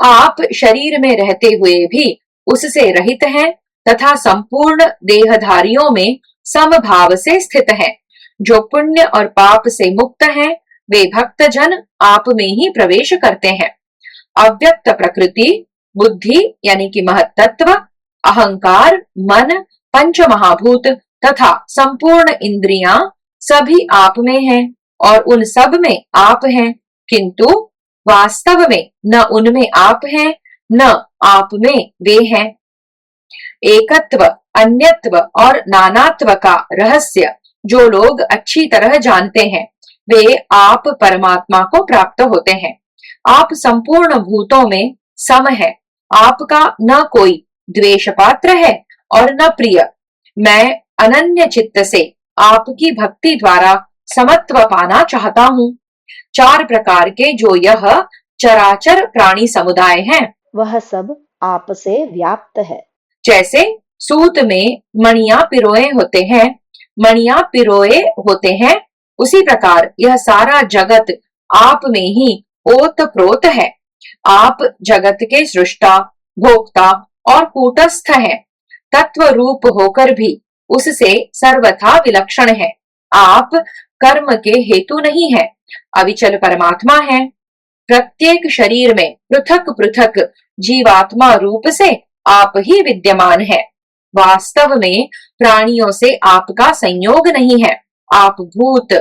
आप शरीर में रहते हुए भी उससे रहित हैं तथा संपूर्ण देहधारियों में समभाव से स्थित हैं। जो पुण्य और पाप से मुक्त हैं, वे भक्तजन आप में ही प्रवेश करते हैं। अव्यक्त प्रकृति, बुद्धि यानी कि महत्तत्व, अहंकार, मन, पंच महाभूत तथा संपूर्ण इंद्रियां सभी आप में हैं और उन सब में आप हैं, किंतु वास्तव में न उनमें आप हैं न आप में वे हैं। एकत्व, अन्यत्व और नानात्व का रहस्य जो लोग अच्छी तरह जानते हैं, वे आप परमात्मा को प्राप्त होते हैं। आप संपूर्ण भूतों में सम है। आपका न कोई द्वेष पात्र है और न प्रिय। मैं अनन्य चित्त से आपकी भक्ति द्वारा समत्व पाना चाहता हूँ। 4 प्रकार के जो यह चराचर प्राणी समुदाय हैं, वह सब आपसे व्याप्त है। जैसे सूत में मणियां पिरोए होते हैं, मणियां पिरोए होते हैं, उसी प्रकार यह सारा जगत आप में ही ओत प्रोत है। आप जगत के सृष्टा, भोक्ता और कूटस्थ हैं। तत्व रूप होकर भी उससे सर्वथा विलक्षण है। आप कर्म के हेतु नहीं है, अविचल परमात्मा है। प्रत्येक शरीर में पृथक पृथक जीवात्मा रूप से आप ही विद्यमान है। वास्तव में प्राणियों से आपका संयोग नहीं है। आप भूत,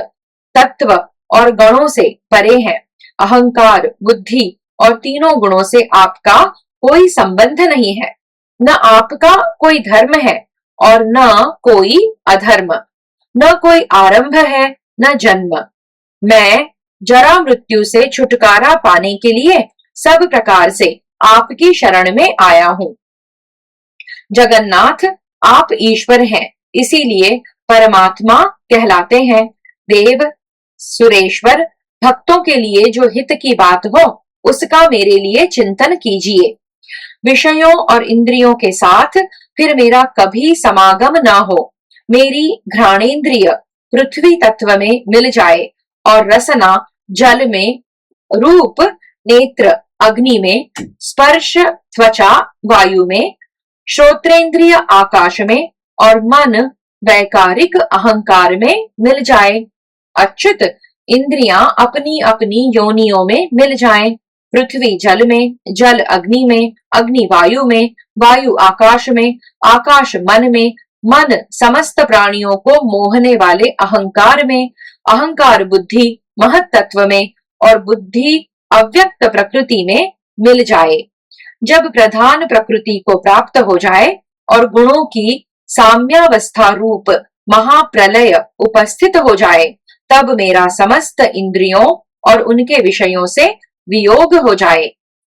तत्व और गणों से परे हैं। अहंकार, बुद्धि और तीनों गुणों से आपका कोई संबंध नहीं है। न आपका कोई धर्म है और न कोई अधर्म, न कोई आरंभ है न जन्म। मैं जरा मृत्यु से छुटकारा पाने के लिए सब प्रकार से आपकी शरण में आया हूं। जगन्नाथ, आप ईश्वर हैं, इसीलिए परमात्मा कहलाते हैं। देव, सुरेश्वर, भक्तों के लिए जो हित की बात हो उसका मेरे लिए चिंतन कीजिए। विषयों और इंद्रियों के साथ फिर मेरा कभी समागम ना हो। मेरी घ्राणेन्द्रिय पृथ्वी तत्व में मिल जाए और रसना जल में, रूप नेत्र अग्नि में, स्पर्श त्वचा वायु में, श्रोत्रेंद्रिय आकाश में और मन वैकारिक अहंकार में मिल जाए। अच्युत, इंद्रियां अपनी अपनी योनियों में मिल जाएं। पृथ्वी जल में, जल अग्नि में, अग्नि वायु में, वायु आकाश में, आकाश मन में, मन समस्त प्राणियों को मोहने वाले अहंकार में, अहंकार बुद्धि महत तत्व में और बुद्धि अव्यक्त प्रकृति में मिल जाए। जब प्रधान प्रकृति को प्राप्त हो जाए और गुणों की साम्यावस्था रूप महाप्रलय उपस्थित हो जाए, तब मेरा समस्त इंद्रियों और उनके विषयों से वियोग हो जाए।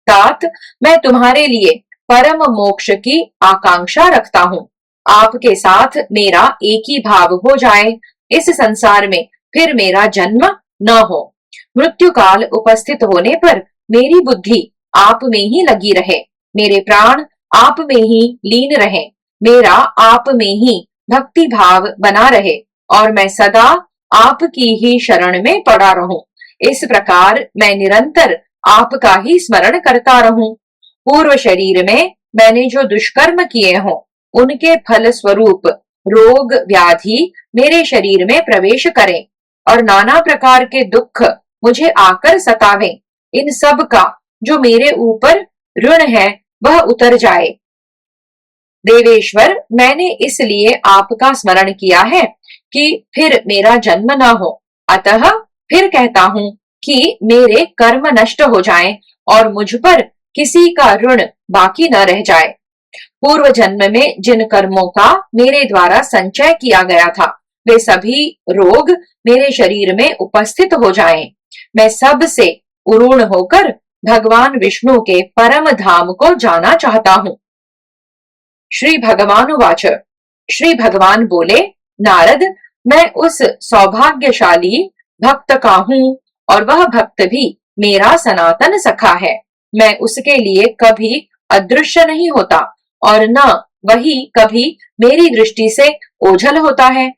तात, मैं तुम्हारे लिए परम मोक्ष की आकांक्षा रखता हूँ। आपके साथ मेरा एक ही भाव हो जाए, इस संसार में फिर मेरा जन्म न हो। मृत्यु काल उपस्थित होने पर मेरी बुद्धि आप में ही लगी रहे, मेरे प्राण आप में ही लीन रहे, मेरा आप में ही भक्ति भाव बना रहे और मैं सदा आपकी ही शरण में पड़ा रहूं। इस प्रकार मैं निरंतर आपका ही स्मरण करता रहूं। पूर्व शरीर में मैंने जो दुष्कर्म किए हों, उनके फल स्वरूप रोग व्याधि मेरे शरीर में प्रवेश करें और नाना प्रकार के दुख मुझे आकर सतावें। इन सब का जो मेरे ऊपर ऋण है वह उतर जाए। देवेश्वर, मैंने इसलिए आपका स्मरण किया है कि फिर मेरा जन्म न हो। अतः फिर कहता हूँ कि मेरे कर्म नष्ट हो जाएं और मुझ पर किसी का ऋण बाकी न रह जाए। पूर्व जन्म में जिन कर्मों का मेरे द्वारा संचय किया गया था, वे सभी रोग मेरे शरीर में उपस्थित हो जाएं। मैं सब से उरूण होकर भगवान विष्णु के परम धाम को जाना चाहता हूँ। श्री भगवान वाच। श्री भगवान बोले, नारद, मैं उस सौभाग्यशाली भक्त का हूँ और वह भक्त भी मेरा सनातन सखा है। मैं उसके लिए कभी अदृश्य नहीं होता और न वही कभी मेरी दृष्टि से ओझल होता है।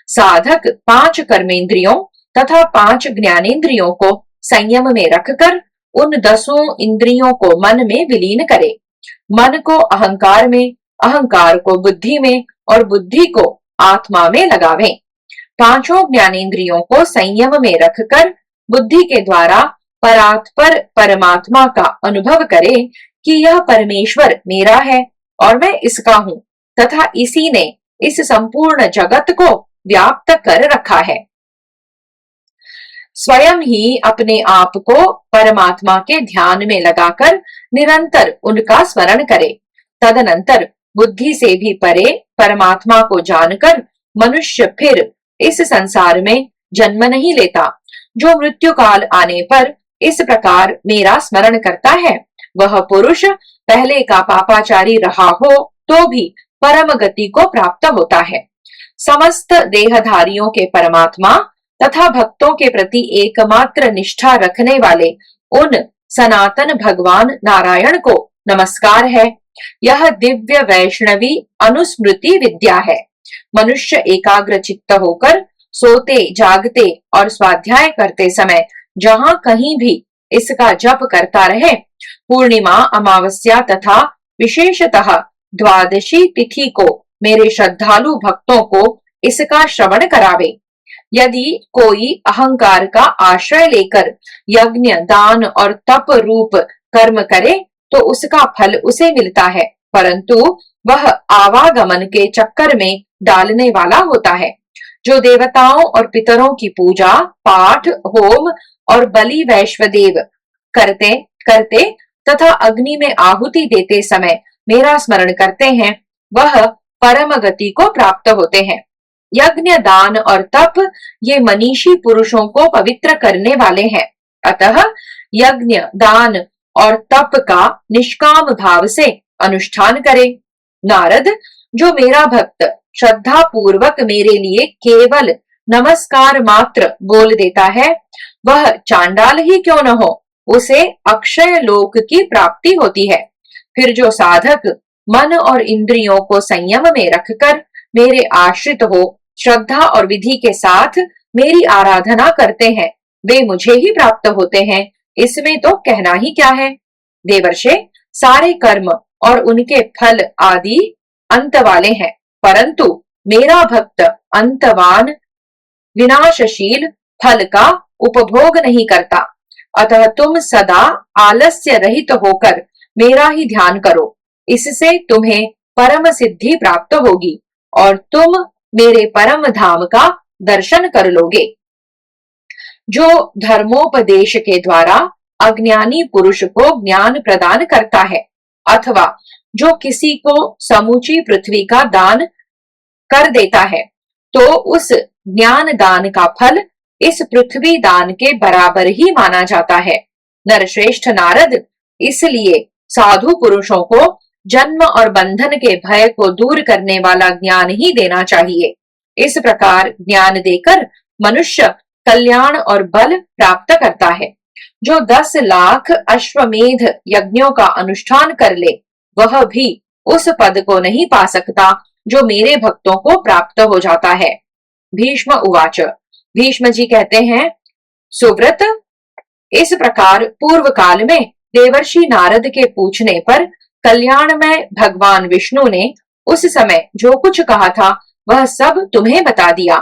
साधक 5 कर्मेंद्रियों तथा 5 ज्ञानेंद्रियों को संयम में रखकर उन 10 इंद्रियों को मन में विलीन करे। मन को अहंकार में, अहंकार को बुद्धि में और बुद्धि को आत्मा में लगावे। 5 ज्ञानेंद्रियों को संयम में रखकर बुद्धि के द्वारा परात्पर परमात्मा का अनुभव करे कि यह परमेश्वर मेरा है और मैं इसका हूँ तथा इसी ने इस संपूर्ण जगत को व्याप्त कर रखा है। स्वयं ही अपने आप को परमात्मा के ध्यान में लगाकर निरंतर उनका स्मरण करे। तदनंतर बुद्धि से भी परे परमात्मा को जानकर मनुष्य फिर इस संसार में जन्म नहीं लेता। जो मृत्यु काल आने पर इस प्रकार मेरा स्मरण करता है, वह पुरुष पहले का पापाचारी रहा हो तो भी परम गति को प्राप्त होता है। समस्त देहधारियों के परमात्मा तथा भक्तों के प्रति एकमात्र निष्ठा रखने वाले उन सनातन भगवान नारायण को नमस्कार है। यह दिव्य वैष्णवी अनुस्मृति विद्या है। मनुष्य एकाग्र चित्त होकर सोते, जागते और स्वाध्याय करते समय जहां कहीं भी इसका जप करता रहे, पूर्णिमा, अमावस्या तथा विशेषतः द्वादशी तिथि को मेरे श्रद्धालु भक्तों को इसका श्रवण करावे। यदि कोई अहंकार का आश्रय लेकर यज्ञ, दान और तप रूप कर्म करे तो उसका फल उसे मिलता है, परंतु वह आवागमन के चक्कर में डालने वाला होता है। जो देवताओं और पितरों की पूजा, पाठ, होम और बलि वैश्वदेव करते करते तथा अग्नि में आहुति देते समय मेरा स्मरण करते हैं, वह परम गति को प्राप्त होते हैं। यज्ञ, दान और तप ये मनीषी पुरुषों को पवित्र करने वाले हैं। अतः यज्ञ, दान और तप का निष्काम भाव से अनुष्ठान करे। नारद, जो मेरा भक्त श्रद्धा पूर्वक मेरे लिए केवल नमस्कार मात्र बोल देता है, वह चांडाल ही क्यों न हो, उसे अक्षय लोक की प्राप्ति होती है। फिर जो साधक मन और इंद्रियों को संयम में रखकर मेरे आश्रित हो श्रद्धा और विधि के साथ मेरी आराधना करते हैं, वे मुझे ही प्राप्त होते हैं। इसमें तो कहना ही क्या है। देवर्षे, सारे कर्म और उनके फल आदि अंत वाले हैं, परंतु मेरा भक्त अंतवान विनाशशील फल का उपभोग नहीं करता। अतः तुम सदा आलस्य रहित होकर मेरा ही ध्यान करो, इससे तुम्हें परम सिद्धि प्राप्त होगी और तुम मेरे परम धाम का दर्शन कर लोगे। जो धर्मोपदेश के द्वारा अज्ञानी पुरुष को ज्ञान प्रदान करता है, अथवा जो किसी को समूची पृथ्वी का दान कर देता है, तो उस ज्ञान दान का फल इस पृथ्वी दान के बराबर ही माना जाता है। नरश्रेष्ठ नारद, इसलिए साधु पुरुषों को जन्म और बंधन के भय को दूर करने वाला ज्ञान ही देना चाहिए। इस प्रकार ज्ञान देकर मनुष्य कल्याण और बल प्राप्त करता है। जो 10 लाख अश्वमेध यज्ञों का अनुष्ठान कर ले, वह भी उस पद को नहीं पा सकता जो मेरे भक्तों को प्राप्त हो जाता है। भीष्म उवाच, भीष्म जी कहते हैं, सुव्रत, इस प्रकार पूर्व काल में देवर्षि नारद के पूछने पर कल्याणमय भगवान विष्णु ने उस समय जो कुछ कहा था वह सब तुम्हें बता दिया।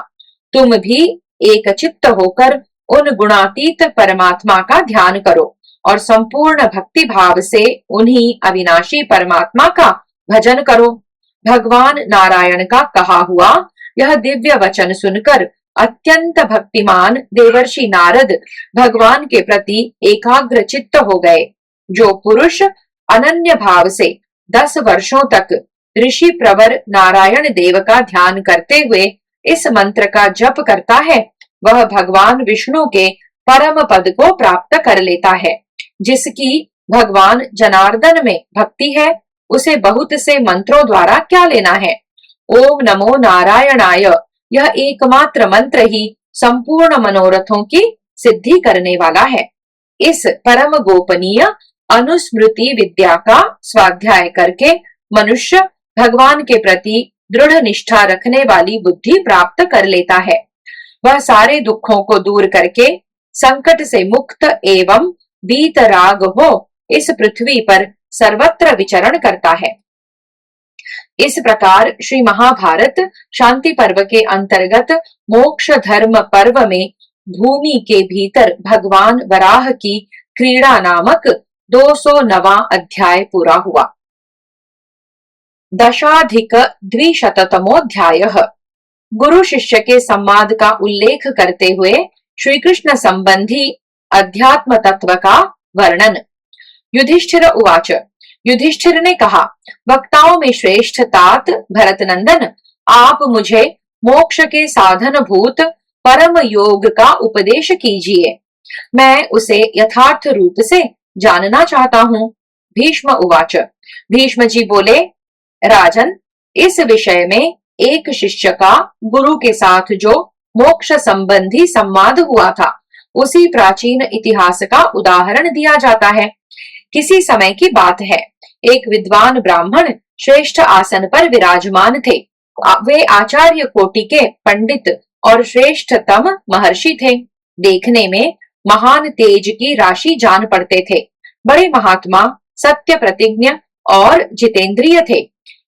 तुम भी एक चित्त होकर उन गुणातीत परमात्मा का ध्यान करो और संपूर्ण भक्ति भाव से उन्हीं अविनाशी परमात्मा का भजन करो। भगवान नारायण का कहा हुआ यह दिव्य वचन सुनकर अत्यंत भक्तिमान देवर्षि नारद भगवान के प्रति एकाग्र चित्त हो गए। जो पुरुष अनन्य भाव से 10 वर्षों तक ऋषि प्रवर नारायण देव का ध्यान करते हुए इस मंत्र का जप करता है, वह भगवान विष्णु के परम पद को प्राप्त कर लेता है। जिसकी भगवान जनार्दन में भक्ति है, उसे बहुत से मंत्रों द्वारा क्या लेना है। ओम नमो नारायणाय, यह एकमात्र मंत्र ही संपूर्ण मनोरथों की सिद्धि करने वाला है। इस परम गोपनीय अनुस्मृति विद्या का स्वाध्याय करके मनुष्य भगवान के प्रति दृढ़ निष्ठा रखने वाली बुद्धि प्राप्त कर लेता है। वह सारे दुखों को दूर करके संकट से मुक्त एवं वीतराग हो इस पृथ्वी पर सर्वत्र विचरण करता है। इस प्रकार श्री महाभारत शांति पर्व के अंतर्गत मोक्ष धर्म पर्व में भूमि के भीतर भगवान वराह की क्रीड़ा नामक 209वां अध्याय पूरा हुआ। दशाधिक द्विशततमोऽध्यायः। गुरु शिष्य के संवाद का उल्लेख करते हुए श्री कृष्ण संबंधी अध्यात्म तत्व का वर्णन। युधिष्ठिर उवाच, युधिष्ठिर ने कहा, वक्ताओं में श्रेष्ठ तात भरत नंदन, आप मुझे मोक्ष के साधन भूत परम योग का उपदेश कीजिए, मैं उसे यथार्थ रूप से जानना चाहता हूँ। भीष्म उवाच, भीष्म जी बोले, राजन, इस विषय में एक शिष्य का गुरु के साथ जो मोक्ष संबंधी संवाद हुआ था, उसी प्राचीन इतिहास का उदाहरण दिया जाता है। किसी समय की बात है, एक विद्वान ब्राह्मण श्रेष्ठ आसन पर विराजमान थे। वे आचार्य कोटि के पंडित और श्रेष्ठतम महर्षि थे। देखने में महान तेज की राशि जान पड़ते थे। बड़े महात्मा, सत्य प्रतिज्ञ और जितेंद्रिय थे।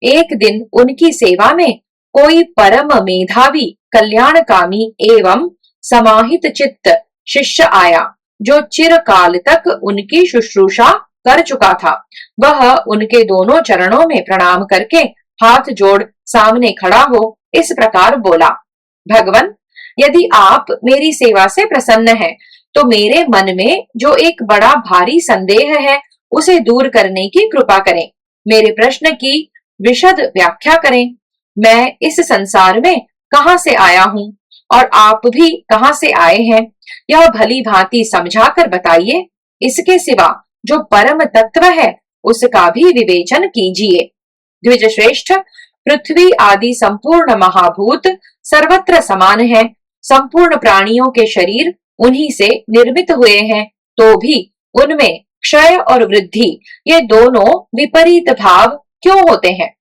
एक दिन उनकी सेवा में कोई परम मेधावी कल्याणकामी एवं समाहित चित्त शिष्य आया, जो चिरकाल तक उनकी शुश्रूषा कर चुका था। वह उनके दोनों चरणों में प्रणाम करके हाथ जोड़ सामने खड़ा हो इस प्रकार बोला, भगवन, यदि आप मेरी सेवा से प्रसन्न हैं, तो मेरे मन में जो एक बड़ा भारी संदेह है उसे दूर करने की कृपा करें। मेरे प्रश्न की विशद व्याख्या करें। मैं इस संसार में कहां से आया हूं और आप भी कहां से आए हैं, यह भली भांति समझा कर बताइए। इसके सिवा जो परम तत्व है उसका भी विवेचन कीजिए। द्विज श्रेष्ठ, पृथ्वी आदि संपूर्ण महाभूत सर्वत्र समान है। संपूर्ण प्राणियों के शरीर उन्हीं से निर्मित हुए हैं, तो भी उनमें क्षय और वृद्धि ये दोनों विपरीत भाव क्यों होते हैं?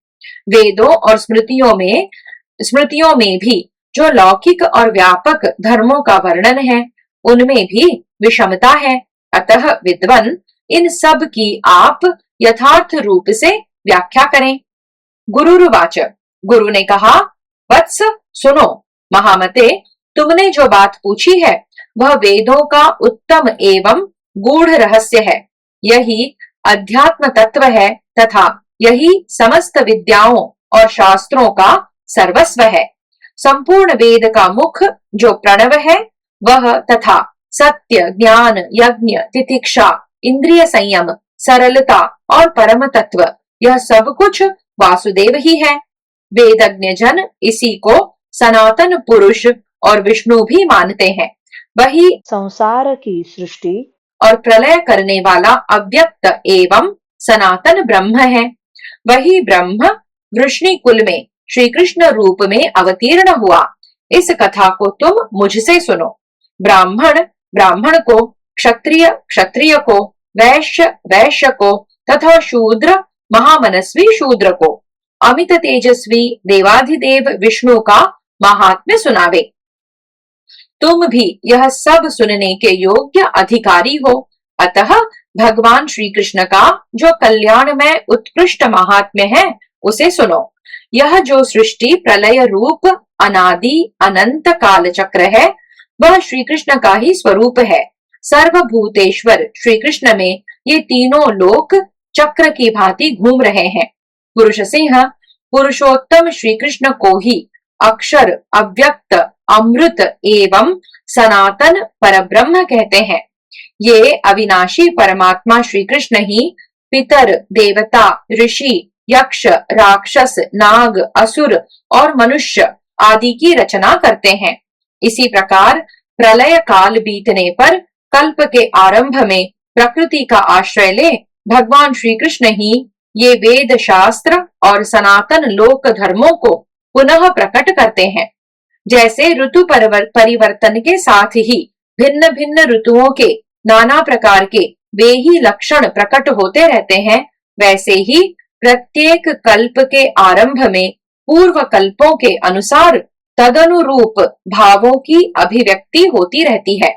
वेदों और स्मृतियों में भी जो लौकिक और व्यापक धर्मों का वर्णन है, उनमें भी विषमता है। अतः विद्वन, इन सब की आप यथार्थ रूप से व्याख्या करें। गुरुर्वाच, गुरु ने कहा, वत्स सुनो, महामते, तुमने जो बात पूछी है वह वेदों का उत्तम एवं गूढ़ रहस्य है। यही अध्यात्म तत्व है तथा यही समस्त विद्याओं और शास्त्रों का सर्वस्व है। संपूर्ण वेद का मुख जो प्रणव है वह तथा सत्य, ज्ञान, यज्ञ, तितिक्षा, इंद्रिय संयम, सरलता और परम तत्व, यह सब कुछ वासुदेव ही है। वेदज्ञ जन इसी को सनातन पुरुष और विष्णु भी मानते हैं। वही संसार की सृष्टि और प्रलय करने वाला अव्यक्त एवं सनातन ब्रह्म है। वही ब्रह्म वृष्णि कुल में श्री कृष्ण रूप में अवतीर्ण हुआ। इस कथा को तुम मुझसे सुनो। ब्राह्मण ब्राह्मण को, क्षत्रिय क्षत्रिय को, वैश्य वैश्य को तथा शूद्र महामनस्वी शूद्र को, अमित तेजस्वी देवाधिदेव विष्णु का महात्म्य सुनावे। तुम भी यह सब सुनने के योग्य अधिकारी हो। अतः भगवान श्री कृष्ण का जो कल्याणमय उत्कृष्ट महात्म्य है उसे सुनो। यह जो सृष्टि प्रलय रूप अनादि अनंत काल चक्र है वह श्री कृष्ण का ही स्वरूप है। सर्वभूतेश्वर श्री कृष्ण में ये तीनों लोक चक्र की भांति घूम रहे हैं। पुरुष सिंह पुरुषोत्तम श्री कृष्ण को ही अक्षर, अव्यक्त, अमृत एवं सनातन परब्रह्म कहते हैं। ये अविनाशी परमात्मा श्री कृष्ण ही पितर, देवता, ऋषि, यक्ष, राक्षस, नाग, असुर और मनुष्य आदि की रचना करते हैं। इसी प्रकार प्रलय काल बीतने पर कल्प के आरंभ में प्रकृति का आश्रय ले भगवान श्री कृष्ण ही ये वेद शास्त्र और सनातन लोक धर्मों को पुनः प्रकट करते हैं। जैसे ऋतु परिवर्तन के साथ ही भिन्न भिन्न ऋतुओं के नाना प्रकार के वे ही लक्षण प्रकट होते रहते हैं, वैसे ही प्रत्येक कल्प के आरंभ में पूर्व कल्पों के अनुसार तदनुरूप भावों की अभिव्यक्ति होती रहती है।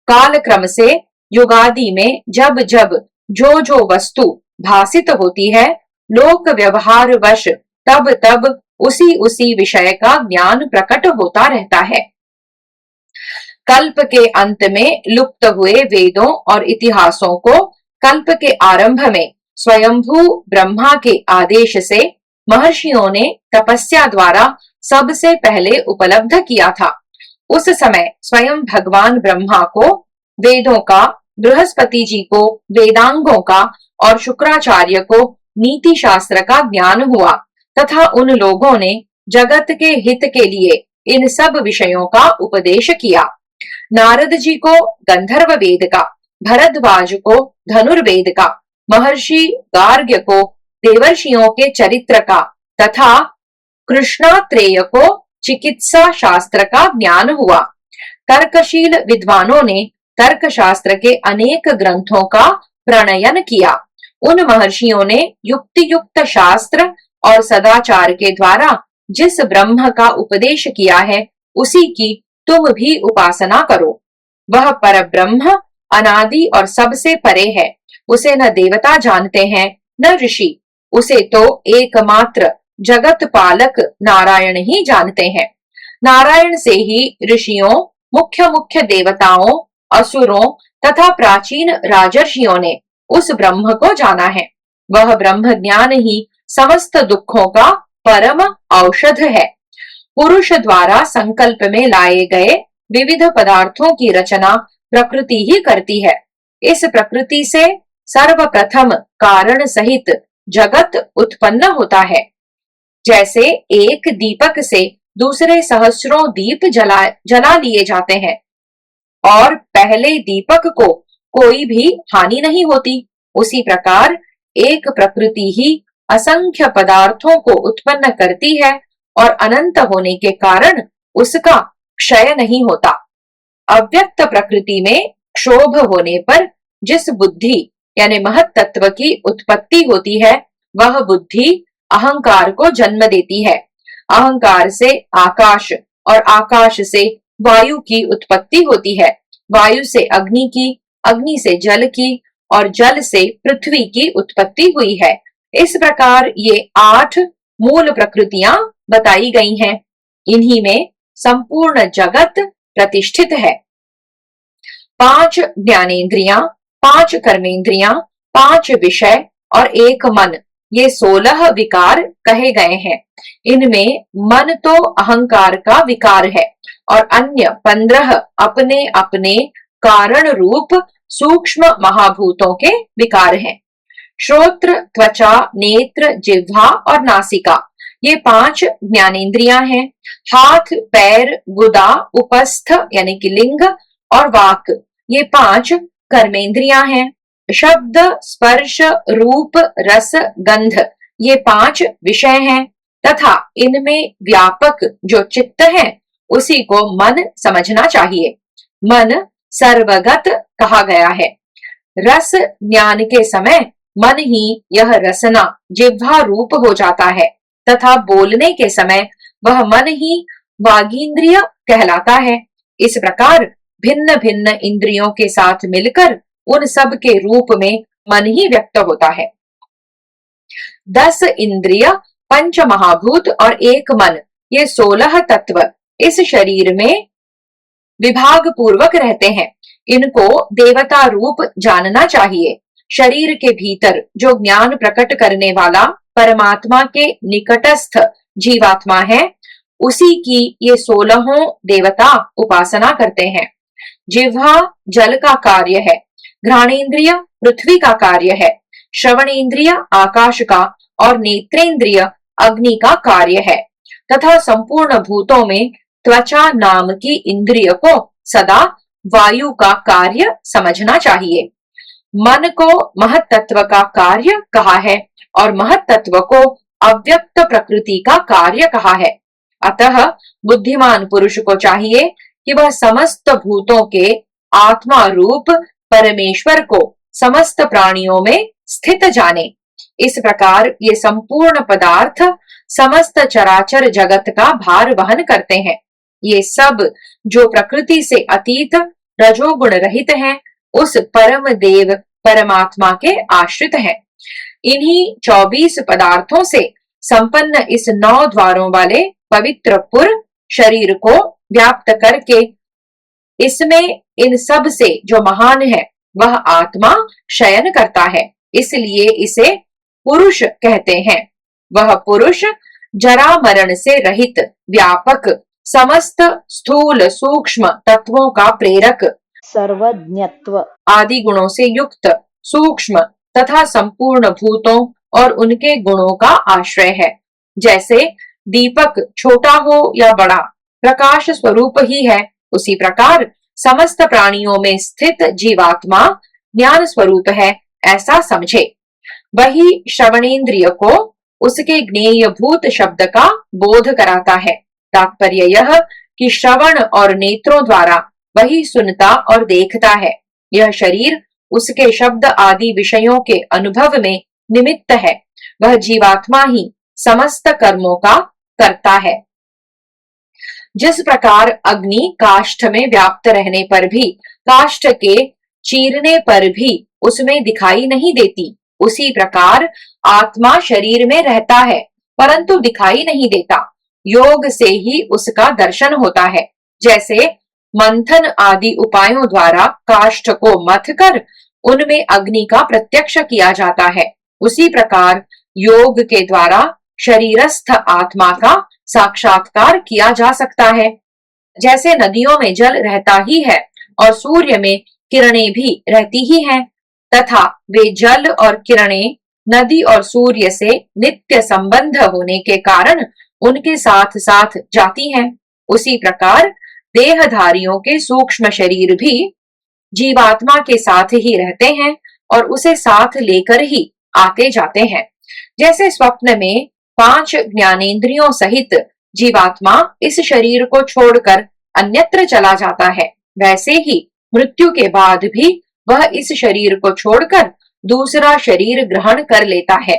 काल क्रम से युगादि में जब जब जो वस्तु भासित होती है, लोक व्यवहार वश तब तब उसी उसी विषय का ज्ञान प्रकट होता रहता है। कल्प के अंत में लुप्त हुए वेदों और इतिहासों को कल्प के आरंभ में स्वयंभू ब्रह्मा के आदेश से महर्षियों ने तपस्या द्वारा सबसे पहले उपलब्ध किया था। उस समय स्वयं भगवान ब्रह्मा को वेदों का, बृहस्पति जी को वेदांगों का और शुक्राचार्य को नीति शास्त्र का ज्ञान हुआ तथा उन लोगों ने जगत के हित के लिए इन सब विषयों का उपदेश किया। नारद जी को गंधर्व वेद का, भरद्वाज को धनुर्वेद का, महर्षि गार्ग्य को देवर्षियों के चरित्र का तथा कृष्णात्रेय को चिकित्सा शास्त्र का ज्ञान हुआ। तर्कशील विद्वानों ने तर्क शास्त्र के अनेक ग्रंथों का प्रणयन किया। उन महर्षियों ने युक्ति युक्त शास्त्र और सदाचार के द्वारा जिस ब्रह्म का उपदेश किया है उसी की तुम भी उपासना करो। वह पर ब्रह्म अनादि और सबसे परे है। उसे न देवता जानते हैं न ऋषि, उसे तो एकमात्र जगत पालक नारायण ही जानते हैं। नारायण से ही ऋषियों, मुख्य मुख्य देवताओं, असुरों तथा प्राचीन राजर्षियों ने उस ब्रह्म को जाना है। वह ब्रह्म ज्ञान ही समस्त दुखों का परम औषध है। पुरुष द्वारा संकल्प में लाए गए विविध पदार्थों की रचना प्रकृति ही करती है। इस प्रकृति से सर्वप्रथम कारण सहित जगत उत्पन्न होता है। जैसे एक दीपक से दूसरे सहस्रों दीप जला लिए जाते हैं और पहले दीपक को कोई भी हानि नहीं होती, उसी प्रकार एक प्रकृति ही असंख्य पदार्थों को उत्पन्न करती है और अनंत होने के कारण उसका क्षय नहीं होता। अव्यक्त प्रकृति में क्षोभ होने पर जिस बुद्धि यानी महत तत्व की उत्पत्ति होती है, वह बुद्धि अहंकार को जन्म देती है। अहंकार से आकाश और आकाश से वायु की उत्पत्ति होती है, वायु से अग्नि की, अग्नि से जल की और जल से पृथ्वी की उत्पत्ति हुई है। इस प्रकार ये 8 मूल प्रकृतियां बताई गई हैं। इन्हीं में संपूर्ण जगत प्रतिष्ठित है। 5 ज्ञानेंद्रियां, 5 कर्मेंद्रियां, 5 विषय और 1 मन, ये 16 विकार कहे गए हैं। इनमें मन तो अहंकार का विकार है और अन्य 15 अपने अपने कारण रूप सूक्ष्म महाभूतों के विकार हैं। श्रोत्र, त्वचा, नेत्र, जिह्वा और नासिका, ये 5 ज्ञानेंद्रियां हैं। हाथ, पैर, गुदा, उपस्थ यानी कि लिंग और वाक, ये 5 कर्मेंद्रियां हैं। शब्द, स्पर्श, रूप, रस, गंध, ये 5 विषय हैं तथा इनमें व्यापक जो चित्त है उसी को मन समझना चाहिए। मन सर्वगत कहा गया है। रस ज्ञान के समय मन ही यह रसना जिह्वा रूप हो जाता है तथा बोलने के समय वह मन ही वागींद्रिय कहलाता है। इस प्रकार भिन्न भिन्न इंद्रियों के साथ मिलकर उन सब के रूप में मन ही व्यक्त होता है। 10 इंद्रिय, 5 महाभूत और 1 मन, ये 16 तत्व इस शरीर में विभाग पूर्वक रहते हैं। इनको देवता रूप जानना चाहिए। शरीर के भीतर जो ज्ञान प्रकट करने वाला परमात्मा के निकटस्थ जीवात्मा है, उसी की ये 16 देवता उपासना करते हैं। जिह्वा जल का कार्य है, घ्राणेन्द्रिय पृथ्वी का कार्य है, श्रवणेन्द्रिय आकाश का और नेत्रेंद्रिय अग्नि का कार्य है तथा संपूर्ण भूतों में त्वचा नाम की इंद्रिय को सदा वायु का कार्य समझना चाहिए। मन को महत तत्व का कार्य कहा है और महत तत्व को अव्यक्त प्रकृति का कार्य कहा है। अतः बुद्धिमान पुरुष को चाहिए कि वह समस्त भूतों के आत्मा रूप परमेश्वर को समस्त प्राणियों में स्थित जाने। इस प्रकार ये संपूर्ण पदार्थ समस्त चराचर जगत का भार वहन करते हैं। ये सब जो प्रकृति से अतीत रजोगुण रहित हैं, उस परम देव परमात्मा के आश्रित हैं। इन्हीं 24 पदार्थों से संपन्न इस 9 द्वारों वाले पवित्र पुर शरीर को व्याप्त करके इसमें इन सब से जो महान है वह आत्मा शयन करता है, इसलिए इसे पुरुष कहते हैं। वह पुरुष जरा मरण से रहित, व्यापक, समस्त स्थूल सूक्ष्म तत्वों का प्रेरक, सर्वज्ञत्व आदि गुणों से युक्त, सूक्ष्म तथा संपूर्ण भूतों और उनके गुणों का आश्रय है। जैसे दीपक छोटा हो या बड़ा प्रकाश स्वरूप ही है, उसी प्रकार समस्त प्राणियों में स्थित जीवात्मा ज्ञान स्वरूप है, ऐसा समझे। वही श्रवणेन्द्रिय को उसके ज्ञेयभूत शब्द का बोध कराता है। तात्पर्य यह कि श्रवण और नेत्रों द्वारा वही सुनता और देखता है। यह शरीर उसके शब्द आदि विषयों के अनुभव में निमित्त है। वह जीवात्मा ही समस्त कर्मों का करता है। जिस प्रकार अग्नि काष्ठ में व्याप्त रहने पर भी, काष्ठ के चीरने पर भी उसमें दिखाई नहीं देती, उसी प्रकार आत्मा शरीर में रहता है परंतु दिखाई नहीं देता। योग से ही उसका दर्शन होता है। जैसे मंथन आदि उपायों द्वारा काष्ठ को मथ कर उनमें अग्नि का प्रत्यक्ष किया जाता है, उसी प्रकार योग के द्वारा शरीरस्थ आत्मा का साक्षात्कार किया जा सकता है। जैसे नदियों में जल रहता ही है और सूर्य में किरणें भी रहती ही हैं, तथा वे जल और किरणें नदी और सूर्य से नित्य संबंध होने के कारण उनके साथ साथ जाती हैं, उसी प्रकार देहधारियों के सूक्ष्म शरीर भी जीवात्मा के साथ ही रहते हैं और उसे साथ लेकर ही आते जाते हैं। जैसे स्वप्न में 5 ज्ञानेंद्रियों सहित जीवात्मा इस शरीर को छोड़कर अन्यत्र चला जाता है, वैसे ही मृत्यु के बाद भी वह इस शरीर को छोड़कर दूसरा शरीर ग्रहण कर लेता है।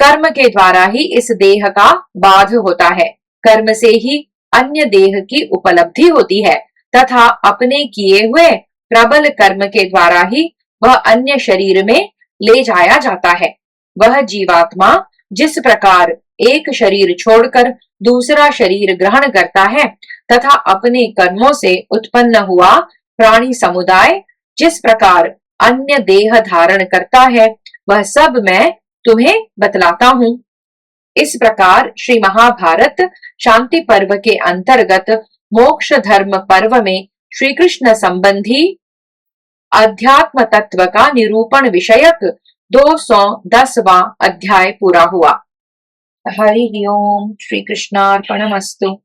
कर्म के द्वारा ही इस देह का बाध होता है। कर्म से ही अन्य देह की उपलब्धि होती है तथा अपने किए हुए प्रबल कर्म के द्वारा ही वह अन्य शरीर में ले जाया जाता है। वह जीवात्मा जिस प्रकार एक शरीर छोड़कर दूसरा शरीर ग्रहण करता है तथा अपने कर्मों से उत्पन्न हुआ प्राणी समुदाय जिस प्रकार अन्य देह धारण करता है, वह सब मैं तुम्हें बतलाता हूँ। इस प्रकार श्री महाभारत शांति पर्व के अंतर्गत मोक्ष धर्म पर्व में श्री कृष्ण संबंधी अध्यात्म तत्व का निरूपण विषयक 210वां अध्याय पूरा हुआ। हरि ओम। श्री कृष्णार्पणमस्तु।